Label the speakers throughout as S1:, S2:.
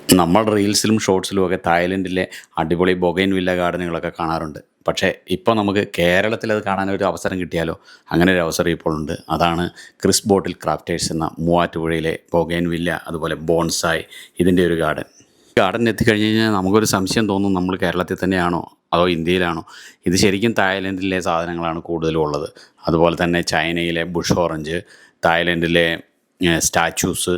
S1: നമ്മൾ റീൽസിലും ഷോർട്സിലും ഒക്കെ തായ്ലൻഡിലെ അടിപൊളി ബൊഗൈൻവില്ല ഗാർഡനുകളൊക്കെ കാണാറുണ്ട്. പക്ഷേ ഇപ്പോൾ നമുക്ക് കേരളത്തിലത് കാണാനൊരു അവസരം കിട്ടിയാലോ? അങ്ങനെ ഒരു അവസരം ഇപ്പോൾ ഉണ്ട്. അതാണ് ക്രിസ് ബോട്ടിൽ ക്രാഫ്റ്റേഴ്സ് എന്ന മൂവാറ്റുപുഴയിലെ ബൊഗൈൻവില്ല അതുപോലെ ബോൺസായ് ഇതിൻ്റെ ഒരു ഗാർഡൻ. ഗാർഡനിൽ എത്തിക്കഴിഞ്ഞ് കഴിഞ്ഞാൽ നമുക്കൊരു സംശയം തോന്നും, നമ്മൾ കേരളത്തിൽ തന്നെയാണോ അതോ ഇന്ത്യയിലാണോ? ഇത് ശരിക്കും തായ്ലൻഡിലെ സാധനങ്ങളാണ് കൂടുതലും ഉള്ളത്. അതുപോലെ തന്നെ ചൈനയിലെ ബുഷ് ഓറഞ്ച്, തായ്ലൻഡിലെ സ്റ്റാച്യൂസ്,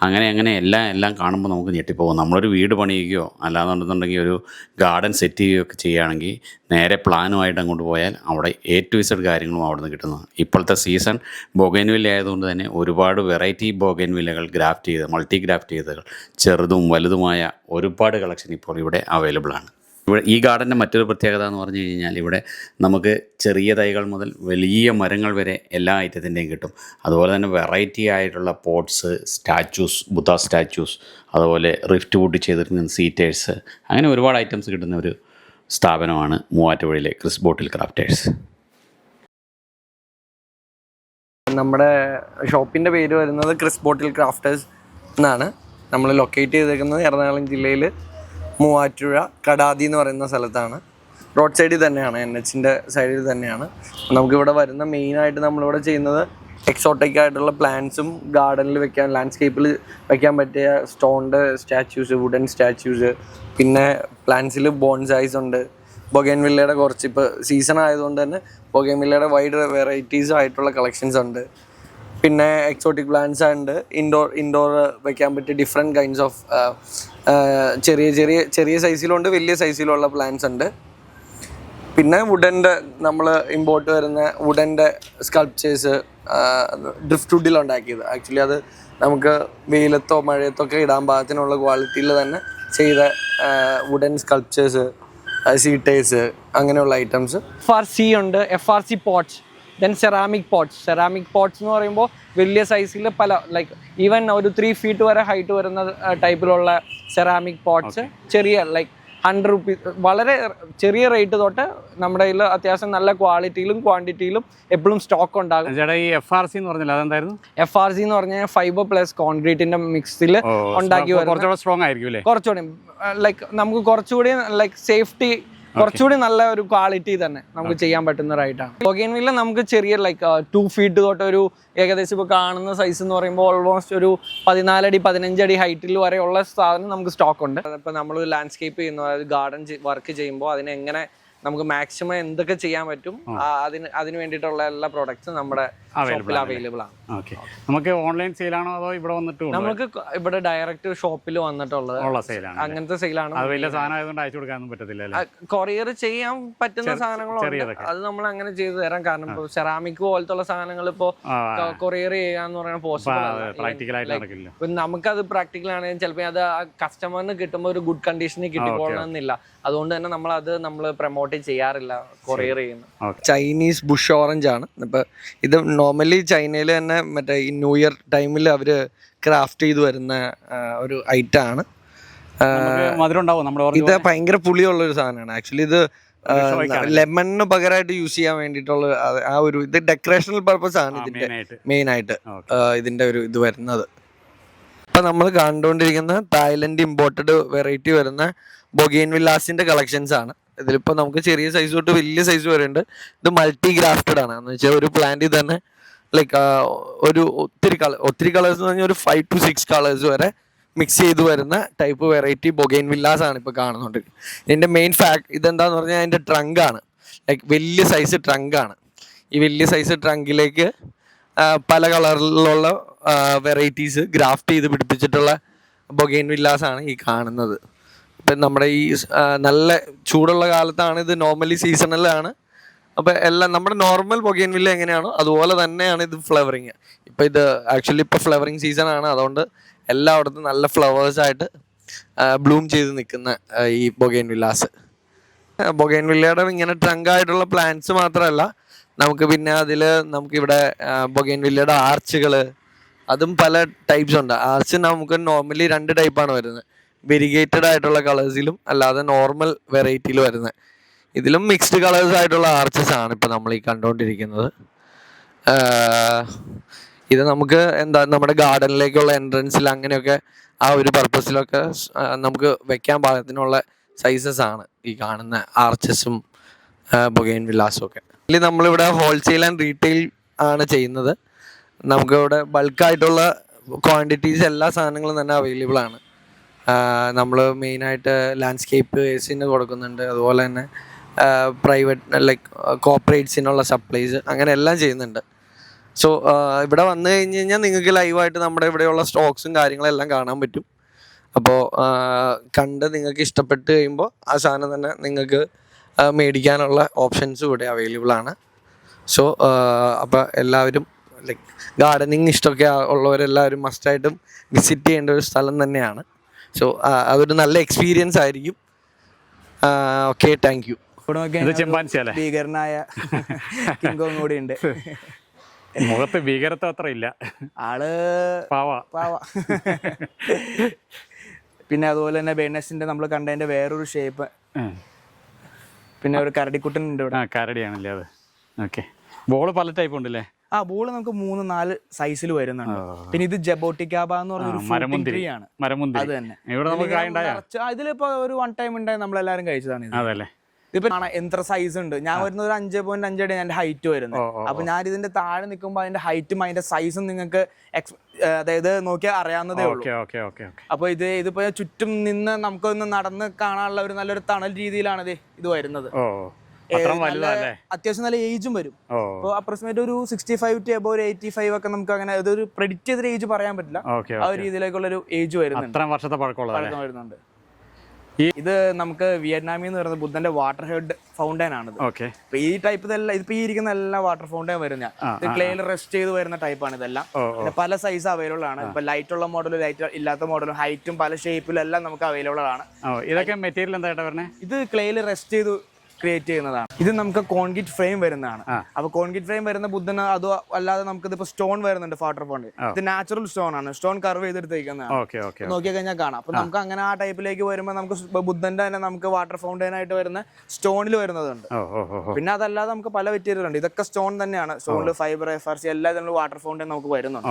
S1: അങ്ങനെ എല്ലാം കാണുമ്പോൾ നമുക്ക് ഞെട്ടിപ്പോകും. നമ്മളൊരു വീട് പണിയുകയോ അല്ലാന്നുണ്ടെന്നുണ്ടെങ്കിൽ ഒരു ഗാർഡൻ സെറ്റ് ചെയ്യുകയോ ഒക്കെ ചെയ്യുകയാണെങ്കിൽ നേരെ പ്ലാനുമായിട്ട് അങ്ങോട്ട് പോയാൽ അവിടെ A to Z കാര്യങ്ങളും അവിടെ നിന്ന് കിട്ടുന്നത്. ഇപ്പോഴത്തെ സീസൺ ബൊഗൈൻവില്ല ആയതുകൊണ്ട് തന്നെ ഒരുപാട് വെറൈറ്റി ബൊഗൈൻവില്ലകൾ ഗ്രാഫ്റ്റ് ചെയ്ത് മൾട്ടി ഗ്രാഫ്റ്റ് ചെയ്തകൾ ചെറുതും വലുതുമായ ഒരുപാട് കളക്ഷൻ ഇപ്പോൾ ഇവിടെ അവൈലബിൾ ആണ്. ഇവിടെ ഈ ഗാർഡൻ്റെ മറ്റൊരു പ്രത്യേകത എന്ന് പറഞ്ഞു കഴിഞ്ഞാൽ ഇവിടെ നമുക്ക് ചെറിയ തൈകൾ മുതൽ വലിയ മരങ്ങൾ വരെ എല്ലാ ഐറ്റത്തിൻ്റെയും കിട്ടും. അതുപോലെ തന്നെ വെറൈറ്റി ആയിട്ടുള്ള പോട്ട്സ്, സ്റ്റാച്യൂസ്, ബുദ്ധ സ്റ്റാച്യൂസ്, അതുപോലെ റിഫ്റ്റ് വുഡ് ചെയ്തിരിക്കുന്ന സീറ്റേഴ്സ്, അങ്ങനെ ഒരുപാട് ഐറ്റംസ് കിട്ടുന്ന ഒരു സ്ഥാപനമാണ് മൂവാറ്റുപുഴയിലെ ക്രിസ് ബോട്ടിൽ ക്രാഫ്റ്റേഴ്സ്.
S2: നമ്മുടെ ഷോപ്പിൻ്റെ പേര് വരുന്നത് ക്രിസ് ബോട്ടിൽ ക്രാഫ്റ്റേഴ്സ് എന്നാണ്. നമ്മൾ ലൊക്കേറ്റ് ചെയ്തേക്കുന്നത് എറണാകുളം ജില്ലയിൽ മൂവാറ്റുപുഴ കടാതി എന്ന് പറയുന്ന സ്ഥലത്താണ്. റോഡ് സൈഡിൽ തന്നെയാണ്, NHൻ്റെ സൈഡിൽ തന്നെയാണ്. നമുക്കിവിടെ വരുന്ന മെയിനായിട്ട് നമ്മളിവിടെ ചെയ്യുന്നത് എക്സോട്ടിക് ആയിട്ടുള്ള പ്ലാന്റ്സും ഗാർഡനിൽ വെക്കാൻ, ലാൻഡ്സ്കേപ്പിൽ വെക്കാൻ പറ്റിയ സ്റ്റോണിൻ്റെ സ്റ്റാച്യൂസ്, വുഡൻ സ്റ്റാച്യൂസ്, പിന്നെ പ്ലാന്റ്സിൽ ബോൺസായ്സ് ഉണ്ട്. ബൊഗൈൻവില്ലയുടെ കുറച്ച് ഇപ്പോൾ സീസൺ ആയതുകൊണ്ട് തന്നെ ബൊഗൈൻവില്ലയുടെ വൈഡ് വെറൈറ്റീസ് ആയിട്ടുള്ള കളക്ഷൻസ് ഉണ്ട്. പിന്നെ എക്സോട്ടിക് പ്ലാന്റ്സ് ഉണ്ട്. ഇൻഡോർ വെക്കാൻ പറ്റിയ ഡിഫറെൻറ്റ് കൈൻഡ്സ് ഓഫ് ചെറിയ സൈസിലുണ്ട്, വലിയ സൈസിലുള്ള പ്ലാന്റ്സ് ഉണ്ട്. പിന്നെ വുഡൻ്റെ നമ്മൾ ഇമ്പോർട്ട് വരുന്ന വുഡൻ്റെ സ്കൾപ്ചേഴ്സ് ഡ്രിഫ്റ്റ് വുഡിലുണ്ടാക്കിയത്. ആക്ച്വലി അത് നമുക്ക് വെയിലത്തോ മഴയത്തോ ഒക്കെ ഇടാൻ പാകത്തിനുള്ള ക്വാളിറ്റിയിൽ തന്നെ ചെയ്ത വുഡൻ സ്കൾപ്ചേഴ്സ്, സീറ്റേഴ്സ്, അങ്ങനെയുള്ള ഐറ്റംസ്. FRC ഉണ്ട്, FRC pots, then ceramic pots എന്ന് പറയുമ്പോൾ വലിയ സൈസിൽ പല ലൈക്ക് ഈവൻ ഒരു 3 feet വരെ ഹൈറ്റ് വരുന്ന ടൈപ്പിലുള്ള സെറാമിക് പോട്ട്സ്, ചെറിയ ലൈക്ക് 100 rupees, വളരെ ചെറിയ റേറ്റ് തൊട്ട് നമ്മുടെ കയ്യിൽ അത്യാവശ്യം നല്ല ക്വാളിറ്റിയിലും ക്വാണ്ടിറ്റിയിലും എപ്പോഴും സ്റ്റോക്ക് ഉണ്ടാകും.
S1: ഈ FRC എന്ന് പറഞ്ഞാൽ അതെന്തായിരുന്നു?
S2: FRC എന്ന് പറഞ്ഞാൽ ഫൈബർ പ്ലസ് കോൺക്രീറ്റിന്റെ മിക്സിൽ ഉണ്ടാക്കി
S1: കുറച്ചുകൂടി സ്ട്രോങ് ആയിരിക്കും അല്ലേ?
S2: കുറച്ചുകൂടി ലൈക്ക് നമുക്ക് കുറച്ചുകൂടി ലൈക്ക് സേഫ്റ്റി, കുറച്ചുകൂടി നല്ല ഒരു ക്വാളിറ്റി തന്നെ നമുക്ക് ചെയ്യാൻ പറ്റുന്ന റൈറ്റാണ്. ബൊഗൈൻവില്ല നമുക്ക് ചെറിയ ലൈക്ക് 2 feet തൊട്ട് ഒരു ഏകദേശം ഇപ്പോൾ കാണുന്ന സൈസ് എന്ന് പറയുമ്പോൾ ഓൾമോസ്റ്റ് ഒരു 14 അടി 15 അടി ഹൈറ്റിൽ വരെയുള്ള സാധനം നമുക്ക് സ്റ്റോക്ക് ഉണ്ട്. ഇപ്പോൾ നമ്മൾ ലാൻഡ്സ്കേപ്പ് ചെയ്യുന്ന, അതായത് ഗാർഡൻ വർക്ക് ചെയ്യുമ്പോൾ അതിനെങ്ങനെ നമുക്ക് മാക്സിമം എന്തൊക്കെ ചെയ്യാൻ പറ്റും അതിന് വേണ്ടിയിട്ടുള്ള എല്ലാ പ്രോഡക്ട്സും നമ്മുടെ ഷോപ്പിൽ അവൈലബിൾ ആണ്.
S1: നമുക്ക് ഓൺലൈൻ സെയിലാണോ അതോ ഇവിടെ വന്നിട്ട്?
S2: നമുക്ക് ഇവിടെ ഡയറക്റ്റ് ഷോപ്പിൽ വന്നിട്ടുള്ളത് അങ്ങനത്തെ സെയിലാണ്. കൊറിയർ ചെയ്യാൻ പറ്റുന്ന സാധനങ്ങളുണ്ട്, അത് നമ്മൾ അങ്ങനെ ചെയ്തു തരാം. കാരണം ഇപ്പോൾ സെറാമിക് പോലത്തുള്ള സാധനങ്ങൾ ഇപ്പോൾ കൊറിയർ ചെയ്യാന്ന് പറയുന്നത് പോസിബിൾ. നമുക്കത് പ്രാക്ടിക്കൽ ആണെങ്കിൽ ചിലപ്പോൾ അത് കസ്റ്റമറിന് കിട്ടുമ്പോൾ ഒരു ഗുഡ് കണ്ടീഷനിൽ കിട്ടിക്കൊള്ളണമെന്നില്ല. അതുകൊണ്ട് തന്നെ നമ്മൾ പ്രൊമോട്ട് ചെയ്യാറില്ല കൊറിയർ ചെയ്യുന്നത്. ചൈനീസ് ബുഷ് ഓറഞ്ച് ആണ്. ഇപ്പൊ ഇത് നോർമലി ചൈനയിൽ തന്നെ മറ്റേ ഈ ന്യൂ ഇയർ ടൈമിൽ അവര് ക്രാഫ്റ്റ് ചെയ്ത് വരുന്ന ഒരു ഐറ്റം ആണ്. ഇത് ഭയങ്കര പുളിയുള്ള ഒരു സാധനമാണ്. ആക്ച്വലി ഇത് ലെമണിന് പകരമായിട്ട് യൂസ് ചെയ്യാൻ വേണ്ടിയിട്ടുള്ള ആ ഒരു ഇത് ഡെക്കറേഷണൽ പർപ്പസ് ആണ് ഇതിന്റെ മെയിൻ ആയിട്ട് ഇതിന്റെ ഒരു ഇത് വരുന്നത്. ഇപ്പൊ നമ്മൾ കണ്ടുകൊണ്ടിരിക്കുന്ന തായ്ലൻഡ് ഇമ്പോർട്ടഡ് വെറൈറ്റി വരുന്ന ബൊഗൈൻവില്ലാസിന്റെ കളക്ഷൻസ് ആണ്. ഇതിലിപ്പോൾ നമുക്ക് ചെറിയ സൈസ് തൊട്ട് വലിയ സൈസ് വരെ ഉണ്ട്. ഇത് മൾട്ടി ഗ്രാഫ്റ്റഡ് ആണ്. എന്ന് വെച്ചാൽ ഒരു പ്ലാന്റിൽ തന്നെ ലൈക്ക് ഒരു ഒത്തിരി കളേഴ്സ് എന്ന് പറഞ്ഞാൽ ഒരു 5 to 6 കളേഴ്സ് വരെ മിക്സ് ചെയ്ത് വരുന്ന ടൈപ്പ് വെറൈറ്റി ബൊഗൈൻവില്ലാസ് ആണ് ഇപ്പോൾ കാണുന്നുണ്ട്. ഇതിൻ്റെ മെയിൻ ഇതെന്താന്ന് പറഞ്ഞാൽ അതിൻ്റെ ട്രങ്കാണ്. ലൈക്ക് വലിയ സൈസ് ട്രങ്കാണ്. ഈ വലിയ സൈസ് ട്രങ്കിലേക്ക് പല കളറിലുള്ള വെറൈറ്റീസ് ഗ്രാഫ്റ്റ് ചെയ്ത് പിടിപ്പിച്ചിട്ടുള്ള ബൊഗൈൻവില്ലാസ് ആണ് ഈ കാണുന്നത്. ഇപ്പം നമ്മുടെ ഈ നല്ല ചൂടുള്ള കാലത്താണ് ഇത്, നോർമലി സീസണലാണ്. അപ്പോൾ എല്ലാം നമ്മുടെ നോർമൽ ബൊഗൈൻവില്ല എങ്ങനെയാണോ അതുപോലെ തന്നെയാണ് ഇത് ഫ്ലവറിങ്. ഇപ്പം ഇത് ആക്ച്വലി ഇപ്പോൾ ഫ്ലവറിങ് സീസൺ ആണ്. അതുകൊണ്ട് എല്ലായിടത്തും നല്ല ഫ്ലവേഴ്സായിട്ട് ബ്ലൂം ചെയ്ത് നിൽക്കുന്ന ഈ ബൊഗൈൻവില്ലാസ്. ബൊഗൈൻവില്ലയുടെ ഇങ്ങനെ ട്രങ്കായിട്ടുള്ള പ്ലാന്റ്സ് മാത്രമല്ല, നമുക്ക് പിന്നെ അതിൽ നമുക്കിവിടെ ബൊഗൈൻവില്ലയുടെ ആർച്ചുകൾ, അതും പല ടൈപ്സ് ഉണ്ട്. ആർച്ച് നമുക്ക് നോർമലി 2 ടൈപ്പാണ് വരുന്നത്. വെരിഗേറ്റഡ് ആയിട്ടുള്ള കളേഴ്സിലും അല്ലാതെ നോർമൽ വെറൈറ്റിയിൽ വരുന്നത്. ഇതിലും മിക്സ്ഡ് കളേഴ്സ് ആയിട്ടുള്ള ആർച്ചസ് ആണ് ഇപ്പം നമ്മൾ ഈ കണ്ടുകൊണ്ടിരിക്കുന്നത്. ഇത് നമുക്ക് എന്താ നമ്മുടെ ഗാർഡനിലേക്കുള്ള എൻട്രൻസിൽ അങ്ങനെയൊക്കെ ആ ഒരു പർപ്പസിലൊക്കെ നമുക്ക് വെക്കാൻ പാകത്തിനുള്ള സൈസസ് ആണ് ഈ കാണുന്ന ആർച്ചസും ബൊഗൈൻ വില്ലാസും ഒക്കെ. ഇതിൽ നമ്മളിവിടെ ഹോൾസെയിൽ ആൻഡ് റീറ്റെയിൽ ആണ് ചെയ്യുന്നത്. നമുക്കിവിടെ ബൾക്കായിട്ടുള്ള ക്വാണ്ടിറ്റീസ് എല്ലാ സാധനങ്ങളും തന്നെ അവൈലബിൾ ആണ്. നമ്മൾ മെയിനായിട്ട് ലാൻഡ്സ്കേപ്പ് ഏസിന് കൊടുക്കുന്നുണ്ട്, അതുപോലെ തന്നെ പ്രൈവറ്റ് ലൈക്ക് കോർപ്പറേറ്റ്സിനുള്ള സപ്ലൈസ് അങ്ങനെ എല്ലാം ചെയ്യുന്നുണ്ട്. സോ ഇവിടെ വന്നു കഴിഞ്ഞ് കഴിഞ്ഞാൽ നിങ്ങൾക്ക് ലൈവായിട്ട് നമ്മുടെ ഇവിടെയുള്ള സ്റ്റോക്സും കാര്യങ്ങളെല്ലാം കാണാൻ പറ്റും. അപ്പോൾ കണ്ട് നിങ്ങൾക്ക് ഇഷ്ടപ്പെട്ട് കഴിയുമ്പോൾ ആ സാധനം തന്നെ നിങ്ങൾക്ക് മേടിക്കാനുള്ള ഓപ്ഷൻസും ഇവിടെ അവൈലബിൾ ആണ്. സോ അപ്പോൾ എല്ലാവരും ലൈക്ക് ഗാർഡനിങ് ഇഷ്ടമൊക്കെ ഉള്ളവരെല്ലാവരും മസ്റ്റായിട്ടും വിസിറ്റ് ചെയ്യേണ്ട ഒരു സ്ഥലം തന്നെയാണ്. സോ അതൊരു നല്ല എക്സ്പീരിയൻസ് ആയിരിക്കും. Okay, thank you.
S3: ഭീകരനായ കിങ്കോങ് കൂടി ഉണ്ട്.
S1: മുഖത്ത് ഭീകരത്വം അത്ര ഇല്ല,
S3: ആള്
S1: പാവ.
S3: പിന്നെ അതുപോലെ തന്നെ ബേണസിന്റെ നമ്മൾ കണ്ടതിന്റെ വേറൊരു ഷേപ്പ്. പിന്നെ ഒരു കരടിക്കുട്ടൻ ഉണ്ട് ഇവിടെ.
S1: കരടിയാണല്ലേ അത്. ഓക്കെ, ബോള് പല ടൈപ്പ് ഉണ്ടല്ലേ?
S3: ബോള് നമുക്ക് 3-4 സൈസിൽ വരുന്നുണ്ട്. പിന്നെ ഇത് ജബോട്ടിക്കാബ എന്ന് പറഞ്ഞൊരു
S1: മരമുന്തിരി ആണ്.
S3: അത് തന്നെ
S1: ഇവിടെ നമുക്ക്
S3: ഇതിലിപ്പോ ഒരു 1 ടൈം ഉണ്ടായി നമ്മളെല്ലാരും കഴിച്ചതാണ്.
S1: അതല്ലേ?
S3: ഇതിപ്പോ എത്ര സൈസ് ഉണ്ട്. ഞാൻ വരുന്നത് ഒരു 5.5 അടി എന്റെ ഹൈറ്റ് വരുന്നത്. അപ്പൊ ഞാൻ ഇതിന്റെ താഴെ നിൽക്കുമ്പോൾ അതിന്റെ ഹൈറ്റും അതിന്റെ സൈസും നിങ്ങൾക്ക് അതായത് നോക്കിയാൽ അറിയാവുന്നതേ ഉള്ളൂ. അപ്പൊ ഇതിപ്പോ ചുറ്റും നിന്ന് നമുക്കൊന്ന് നടന്ന് കാണാനുള്ള ഒരു നല്ലൊരു തണൽ രീതിയിലാണ് ഇത് വരുന്നത്. അത്യാവശ്യം നല്ല ഏജും വരും. അപ്പോൾ അപ്രോക്സിമേറ്റ് ഒരു 65 to above 85 ഒക്കെ നമുക്ക് അങ്ങനെ ഇതൊരു പ്രെഡിക്റ്റ് ചെയ്തൊരു ഏജ് പറയാൻ പറ്റില്ല. ആ ഒരു രീതിയിലേക്കുള്ള ഒരു ഏജ് വരുന്നുണ്ട്.
S1: വർഷത്തെ പഴക്കം
S3: വരുന്നുണ്ട്. ഇത് നമുക്ക് വിയറ്റ്നാമിൽ നിന്ന് വരുന്നത് ബുദ്ധന്റെ വാട്ടർ ഹെഡ് ഫൗണ്ടൈൻ ആണ്. അപ്പൊ ഈ ടൈപ്പ് ഇതെല്ലാം ഇതിപ്പോ ഈ ഇരിക്കുന്ന എല്ലാം വാട്ടർ ഫൗണ്ടൈൻ വരുന്ന ഇത് ക്ലേയിൽ റെസ്റ്റ് ചെയ്ത് വരുന്ന ടൈപ്പാണ് ഇതെല്ലാം. പല സൈസ് അവൈലബിൾ ആണ്. ഇപ്പൊ ലൈറ്റ് ഉള്ള മോഡലും ലൈറ്റ് ഇല്ലാത്ത മോഡലും ഹൈറ്റും പല ഷേപ്പിലും എല്ലാം നമുക്ക് അവൈലബിൾ ആണ്.
S1: ഇതൊക്കെ മെറ്റീരിയൽ എന്തായിട്ടാ പറഞ്ഞത്?
S3: ഇത് ക്ലേയിൽ റെസ്റ്റ് ചെയ്ത് ക്രിയേറ്റ് ചെയ്യുന്നതാണ്. ഇത് നമുക്ക് കോൺക്രീറ്റ് ഫ്രെയിം വരുന്നതാണ്. അപ്പൊ കോൺക്രീറ്റ് ഫ്രെയിം വരുന്ന ബുദ്ധന് അതോ അല്ലാതെ നമുക്ക് ഇതിപ്പോ സ്റ്റോൺ വരുന്നുണ്ട്. വാട്ടർ ഫോണ്ട് ഇത് നാച്ചുറൽ സ്റ്റോൺ ആണ്. സ്റ്റോൺ കർവ് ചെയ്തെടുത്തേക്കുന്നതാണ്. നോക്കി കഴിഞ്ഞാൽ കാണാം. അപ്പൊ നമുക്ക് അങ്ങനെ ആ ടൈപ്പിലേക്ക് വരുമ്പോൾ നമുക്ക് ബുദ്ധന്റെ തന്നെ നമുക്ക് വാട്ടർ ഫൗണ്ടൈൻ ആയിട്ട് വരുന്ന സ്റ്റോണിൽ വരുന്നതുണ്ട്. പിന്നെ അതല്ലാതെ നമുക്ക് പല മെറ്റീരിയൽ ഉണ്ട്. ഇതൊക്കെ സ്റ്റോൺ തന്നെയാണ്. സ്റ്റോണിൽ ഫൈബർ FRC എല്ലാ വാട്ടർ ഫൗണ്ടൈൻ നമുക്ക് വരുന്നുണ്ട്.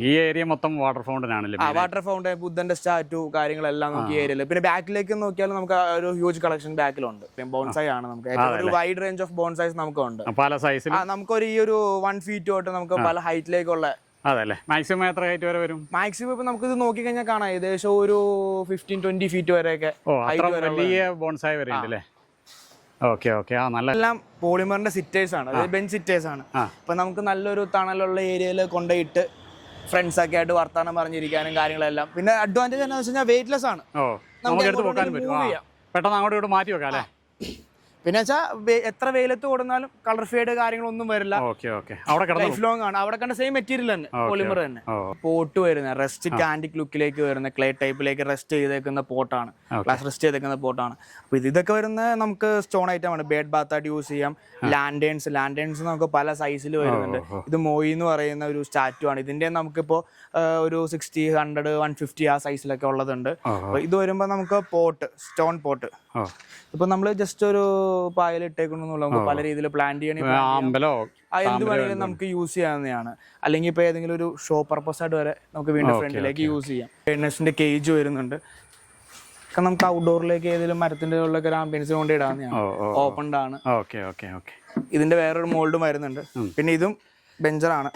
S1: ഈ ഏരിയ മൊത്തം വാട്ടർ ഫൗണ്ടൈൻ ആണല്ലേ?
S3: വാട്ടർ ഫൗണ്ടൈൻ ബുദ്ധന്റെ സ്റ്റാറ്റു കാര്യങ്ങളെല്ലാം നമുക്ക് ഈ ഏരിയയിൽ. പിന്നെ ബാക്കിലേക്ക് നോക്കിയാൽ നമുക്ക് ഒരു ഹ്യൂജ് കളക്ഷൻ ബാക്കിലുണ്ട്. ബോൺസായി ആണ് നമുക്ക് ഒരു വൈഡ് റേഞ്ച് ഓഫ് ബോൺസൈസ് നമുക്കുണ്ട്.
S1: പല സൈസിൽ
S3: നമുക്കൊരു ഈ ഒരു 1 feet തൊട്ട് നമുക്ക് പല ഹൈറ്റിലേക്കുള്ള.
S1: അതല്ലേ? മാക്സിമം എത്ര ഹൈറ്റ് വരെ വരും?
S3: മാക്സിമം ഇപ്പൊ നമുക്ക് ഇത് നോക്കി കഴിഞ്ഞാൽ കാണാം ഏകദേശം ഒരു 15-20 feet വരെയൊക്കെ
S1: വലിയ ബോൺസായി വരുന്നുണ്ടല്ലേ?
S3: എല്ലാം പോളിമറിന്റെ സിറ്റേഴ്സ് ആണ്. ബെഞ്ച് സിറ്റേഴ്സ് ആണ്. അപ്പൊ നമുക്ക് നല്ലൊരു തണലുള്ള ഏരിയയിൽ കൊണ്ടുപോയിട്ട് ഫ്രണ്ട്സ് ഒക്കെ ആയിട്ട് വർത്താനം പറഞ്ഞിരിക്കാനും കാര്യങ്ങളെല്ലാം. പിന്നെ അഡ്വാൻറ്റേജ് എന്താണെന്ന് വെച്ച് കഴിഞ്ഞാൽ വെയിറ്റ്ലെസ് ആണ്.
S1: പെട്ടെന്ന് അങ്ങോട്ട് ഇങ്ങോട്ട് മാറ്റി വെക്കാം അല്ലേ?
S3: പിന്നെ വെച്ചാൽ എത്ര വെയിലത്ത് കൊടുന്നാലും കളർ ഫേഡ് കാര്യങ്ങളൊന്നും വരില്ല. ലൈഫ് ലോങ് ആണ്. അവിടെ കണ്ട സെയിം മെറ്റീരിയൽ തന്നെ, പോളിമർ തന്നെ. പോട്ട് വരുന്ന റെസ്റ്റ് കാൻഡിക് ലുക്കിലേക്ക് വരുന്ന ക്ലേ ടൈപ്പിലേക്ക് റെസ്റ്റ് ചെയ്തേക്കുന്ന പോട്ടാണ്. ഗ്ലാസ് റെസ്റ്റ് ചെയ്തേക്കുന്ന പോട്ടാണ്. അപ്പൊ ഇതൊക്കെ വരുന്ന നമുക്ക് സ്റ്റോൺ ഐറ്റം ആണ്. ബേഡ് ബാത്ത് ആയിട്ട് യൂസ് ചെയ്യാം. ലാൻഡേൺസ് നമുക്ക് പല സൈസിൽ വരുന്നുണ്ട്. ഇത് മോയി എന്ന് പറയുന്ന ഒരു സ്റ്റാറ്റു ആണ്. ഇതിന്റെ നമുക്കിപ്പോ ഒരു 60, 100, 150 ആ സൈസിലൊക്കെ ഉള്ളതുണ്ട്. ഇത് വരുമ്പോ നമുക്ക് പോട്ട്, സ്റ്റോൺ പോട്ട്. ഇപ്പൊ നമ്മള് ജസ്റ്റ് ഒരു പായലിട്ടേക്കൊണ്ടെന്നുള്ള നമുക്ക് പല രീതിയിൽ പ്ലാൻ ചെയ്യണമെങ്കിൽ എന്ത് വേണമെങ്കിലും നമുക്ക് യൂസ് ചെയ്യാവുന്നതാണ്. അല്ലെങ്കിൽ ഇപ്പൊ ഏതെങ്കിലും ഒരു ഷോ പർപ്പസ് ആയിട്ട് വരെ നമുക്ക് വീണ്ടും ഫ്രണ്ടിലേക്ക് യൂസ് ചെയ്യാം. ബേണസിന്റെ കേജ് വരുന്നുണ്ട്. നമുക്ക് ഔട്ട്ഡോറിലേക്ക് ഏതെങ്കിലും മരത്തിന്റെ ഉള്ളൊക്കെ ആംബിയൻസ് കൊണ്ട് ഇടാവുന്നതാണ്. ഓപ്പൺഡ് ആണ്. ഇതിന്റെ വേറൊരു മോൾഡും വരുന്നുണ്ട്. പിന്നെ ഇതും ബെഞ്ചറാണ്.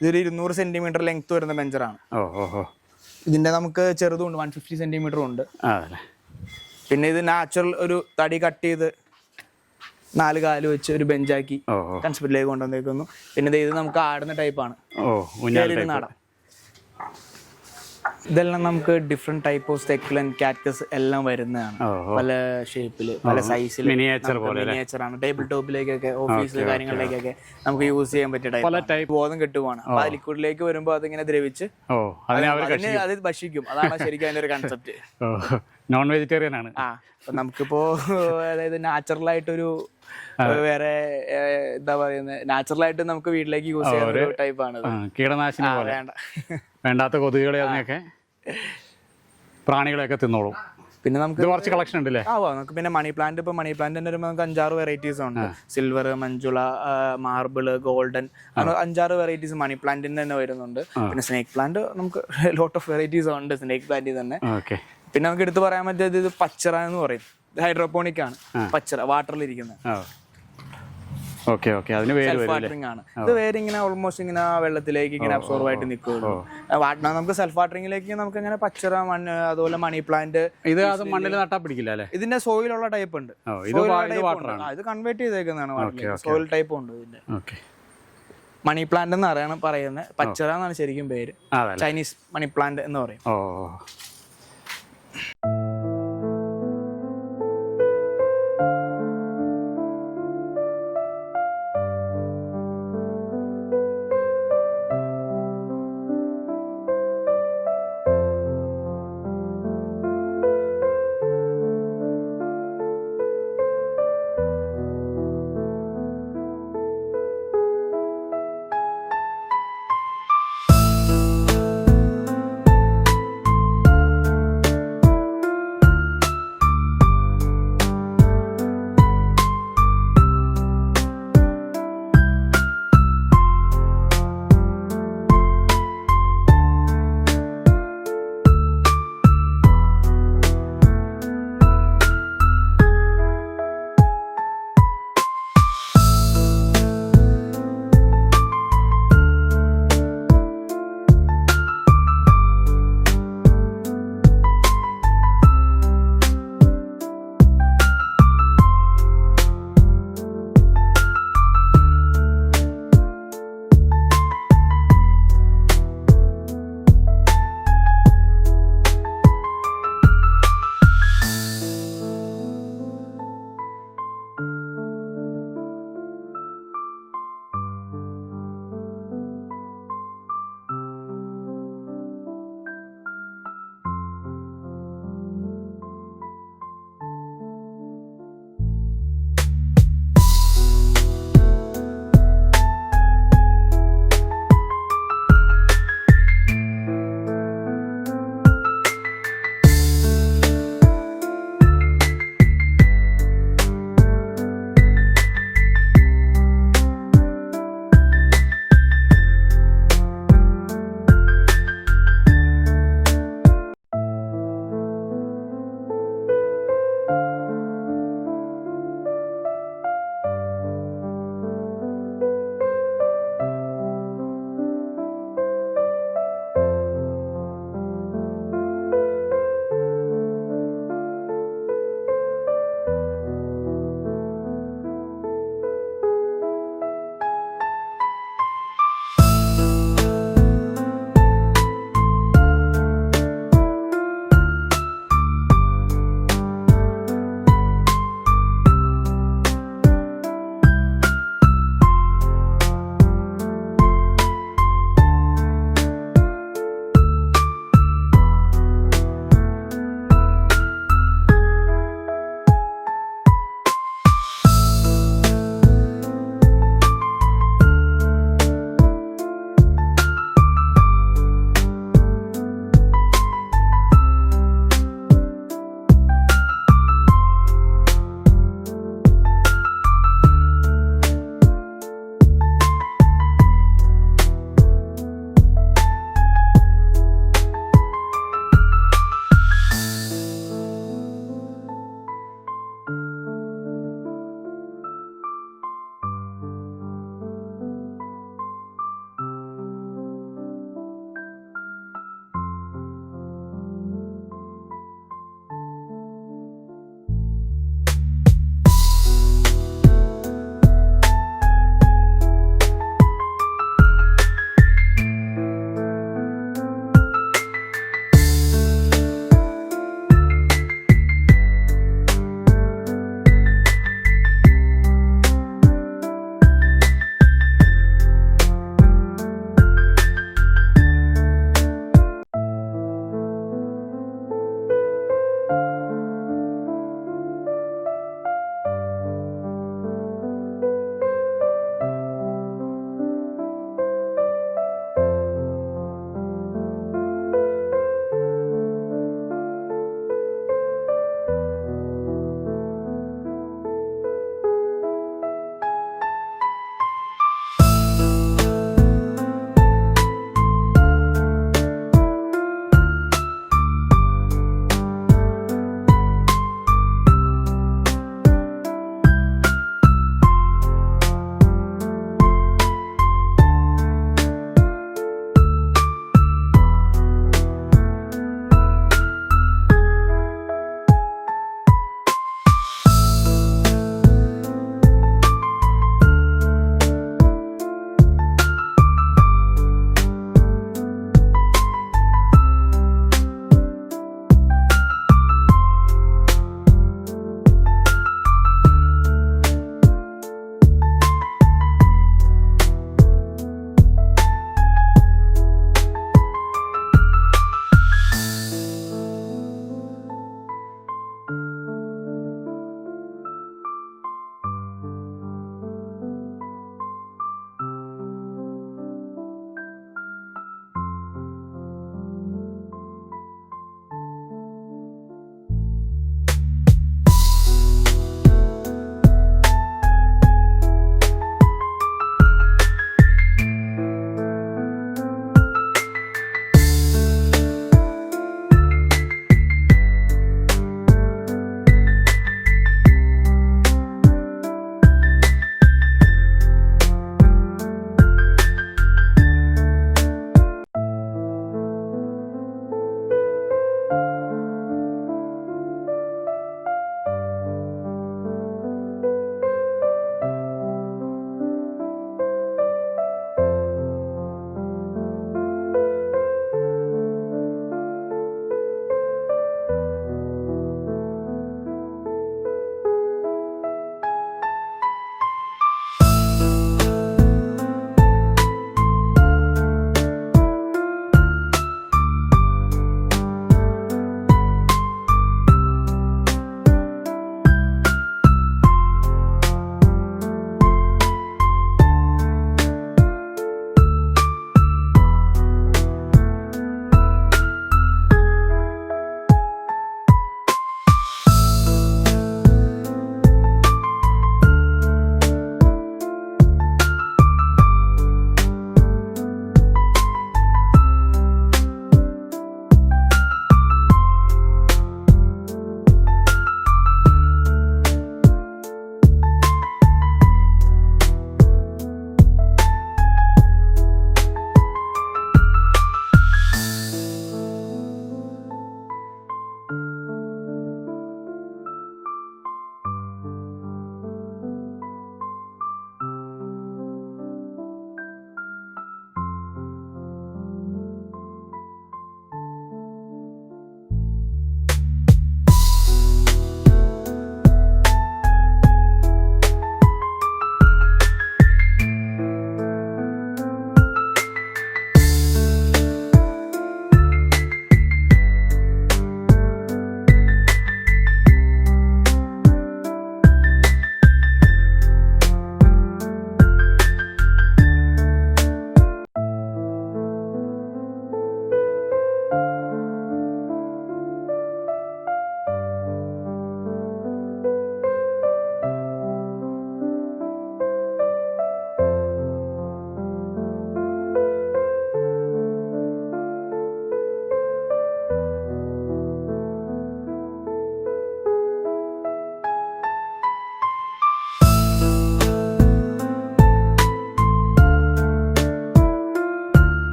S3: ഇതൊരു 200 centimeter ലെങ്ത് വരുന്ന ബെഞ്ചറാണ്. ഇതിന്റെ നമുക്ക് ചെറുതുണ്ട്, 150 centimeter ഉണ്ട്. പിന്നെ ഇത് നാച്ചുറൽ ഒരു തടി കട്ട് ചെയ്ത് 4 കാല് വെച്ച് ഒരു ബെഞ്ചാക്കി കൺസ്പെറ്റിലേക്ക് കൊണ്ടുവന്നേക്കുന്നു. പിന്നെ ഇത് നമുക്ക് ആടുന്ന ടൈപ്പാണ്. നാടാം. ഇതെല്ലാം നമുക്ക് ഡിഫറെന്റ് ടൈപ്പ് ഓഫ് സെക്ലൻ കാക്ടസ് എല്ലാം വരുന്നതാണ്. പല ഷേപ്പില് പല സൈസിൽ മിനിയേച്ചർ ആണ്. ടേബിൾ ടോപ്പിലേക്കൊക്കെ ഓഫീസ് കാര്യങ്ങളിലേക്കൊക്കെ നമുക്ക് യൂസ് ചെയ്യാൻ പറ്റിയ ടൈപ്പ് ബോധം കെട്ടുവാണ്. അപ്പൊ ആ ലിക്വിഡിലേക്ക് വരുമ്പോ അതിങ്ങനെ ദ്രവിച്ച് അത് ഭക്ഷിക്കും. അതാണ് ശരിക്കും അതിന്റെ ഒരു കൺസെപ്റ്റ്.
S1: നോൺ വെജിറ്റേറിയൻ ആണ്.
S3: അപ്പൊ നമുക്കിപ്പോ അതായത് നാച്ചുറൽ ആയിട്ടൊരു വേറെ എന്താ പറയുന്നത്, നാച്ചുറൽ ആയിട്ട് നമുക്ക് വീട്ടിലേക്ക് യൂസ് ചെയ്യുന്ന ഒരു ടൈപ്പാണ്.
S1: കീടനാശിനി വേണ്ടാത്ത കൊതുകുകളെ അതിനൊക്കെ പ്രാണികളെയൊക്കെ തിന്നോളും.
S3: പിന്നെ നമുക്ക്
S1: ഇത് കുറച്ച് കളക്ഷൻ ഉണ്ടല്ലേ?
S3: നമുക്ക് പിന്നെ മണി പ്ലാന്റ്, ഇപ്പൊ മണി പ്ലാന്റ് തന്നെ വരുമ്പോൾ നമുക്ക് 5-6 വെറൈറ്റീസ് ഉണ്ട്. സിൽവർ, മഞ്ജുള, മാർബിള്, ഗോൾഡൻ, അങ്ങനെ 5-6 വെറൈറ്റീസ് മണി പ്ലാന്റിന് തന്നെ വരുന്നുണ്ട്. പിന്നെ സ്നേക്ക് പ്ലാന്റ് നമുക്ക് ലോട്ട് ഓഫ് വെറൈറ്റീസ് ഉണ്ട് സ്നേക്ക് പ്ലാന്റിൽ തന്നെ. പിന്നെ നമുക്ക് എടുത്ത് പറയാൻ പറ്റിയത് ഇത് പച്ചറ എന്ന് പറയും. ഇത് ഹൈഡ്രോപോണിക് ആണ്. പച്ചറ വാട്ടറിൽ ഇരിക്കുന്നത്. സെൽഫ് വാട്ടറിംഗ് ആണ്. ഇത് വേറെ ഇങ്ങനെ ഓൾമോസ്റ്റ് ഇങ്ങനെ വെള്ളത്തിലേക്ക് ഇങ്ങനെ അബ്സോർവ് ആയിട്ട് നിൽക്കുള്ളൂ. നമുക്ക് സെൽഫ് വാട്ടറിംഗിലേക്ക് നമുക്ക് ഇങ്ങനെ പച്ചറ, മണ്ണ്, അതുപോലെ മണി പ്ലാന്റ്.
S1: ഇത് മണ്ണിൽ നട്ടാ പിടിക്കില്ല അല്ലേ?
S3: ഇതിന്റെ സോയിലുള്ള ടൈപ്പ് ഉണ്ട്. ഇത് കൺവേർട്ട് ചെയ്തേക്കുന്നതാണ്. സോയിൽ ടൈപ്പ് ഉണ്ട് ഇതിന്റെ. മണി പ്ലാന്റ് എന്ന് പറയുന്നത്. പച്ചറ എന്നാണ് ശരിക്കും പേര്. ചൈനീസ് മണി പ്ലാന്റ് എന്ന് പറയും.